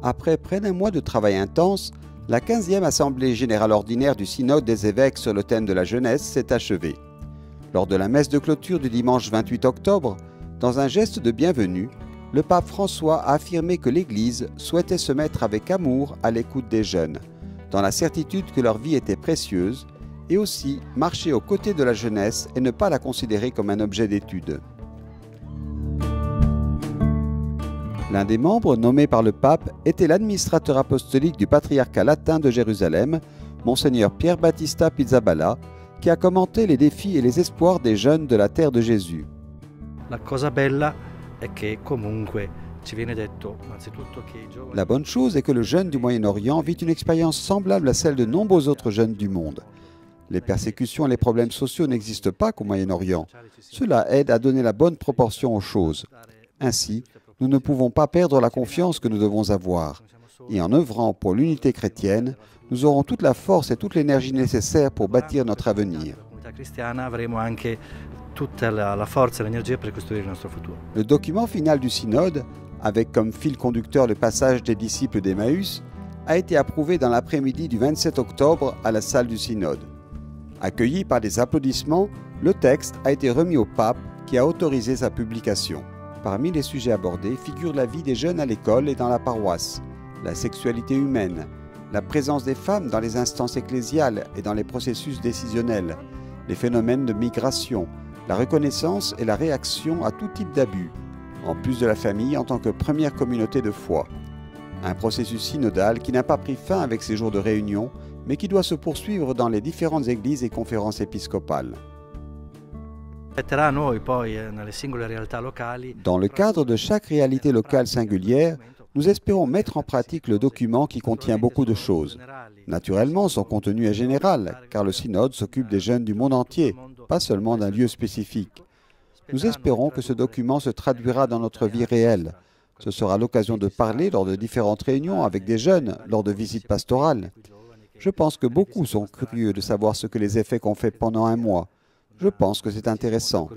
Après près d'un mois de travail intense, la 15e Assemblée générale ordinaire du Synode des évêques sur le thème de la jeunesse s'est achevée. Lors de la messe de clôture du dimanche 28 octobre, dans un geste de bienvenue, le pape François a affirmé que l'Église souhaitait se mettre avec amour à l'écoute des jeunes, dans la certitude que leur vie était précieuse, et aussi marcher aux côtés de la jeunesse et ne pas la considérer comme un objet d'étude. L'un des membres nommés par le pape était l'administrateur apostolique du patriarcat latin de Jérusalem, Monseigneur Pier Battista Pizzaballa, qui a commenté les défis et les espoirs des jeunes de la terre de Jésus. La bonne chose est que le jeune du Moyen-Orient vit une expérience semblable à celle de nombreux autres jeunes du monde. Les persécutions et les problèmes sociaux n'existent pas qu'au Moyen-Orient. Cela aide à donner la bonne proportion aux choses. Ainsi, nous ne pouvons pas perdre la confiance que nous devons avoir. Et en œuvrant pour l'unité chrétienne, nous aurons toute la force et toute l'énergie nécessaires pour bâtir notre avenir. Le document final du synode, avec comme fil conducteur le passage des disciples d'Emmaüs, a été approuvé dans l'après-midi du 27 octobre à la salle du synode. Accueilli par des applaudissements, le texte a été remis au pape qui a autorisé sa publication. Parmi les sujets abordés figurent la vie des jeunes à l'école et dans la paroisse, la sexualité humaine, la présence des femmes dans les instances ecclésiales et dans les processus décisionnels, les phénomènes de migration, la reconnaissance et la réaction à tout type d'abus, en plus de la famille en tant que première communauté de foi. Un processus synodal qui n'a pas pris fin avec ces jours de réunion, mais qui doit se poursuivre dans les différentes églises et conférences épiscopales. Dans le cadre de chaque réalité locale singulière, nous espérons mettre en pratique le document qui contient beaucoup de choses. Naturellement, son contenu est général, car le synode s'occupe des jeunes du monde entier, pas seulement d'un lieu spécifique. Nous espérons que ce document se traduira dans notre vie réelle. Ce sera l'occasion de parler lors de différentes réunions avec des jeunes, lors de visites pastorales. Je pense que beaucoup sont curieux de savoir ce que les évêques ont fait pendant un mois. Je pense que c'est intéressant.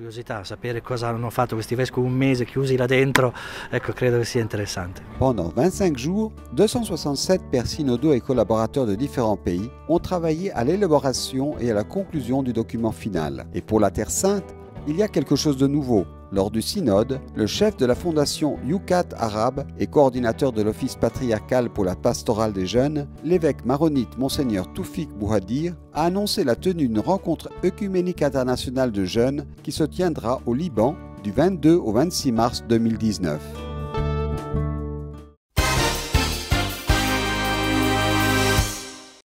Pendant 25 jours, 267 pères synodaux et collaborateurs de différents pays ont travaillé à l'élaboration et à la conclusion du document final. Et pour la Terre Sainte, il y a quelque chose de nouveau. Lors du synode, le chef de la fondation Yucat Arabe et coordinateur de l'office patriarcal pour la pastorale des jeunes, l'évêque maronite Monseigneur Toufik Bouhadir, a annoncé la tenue d'une rencontre œcuménique internationale de jeunes qui se tiendra au Liban du 22 au 26 mars 2019.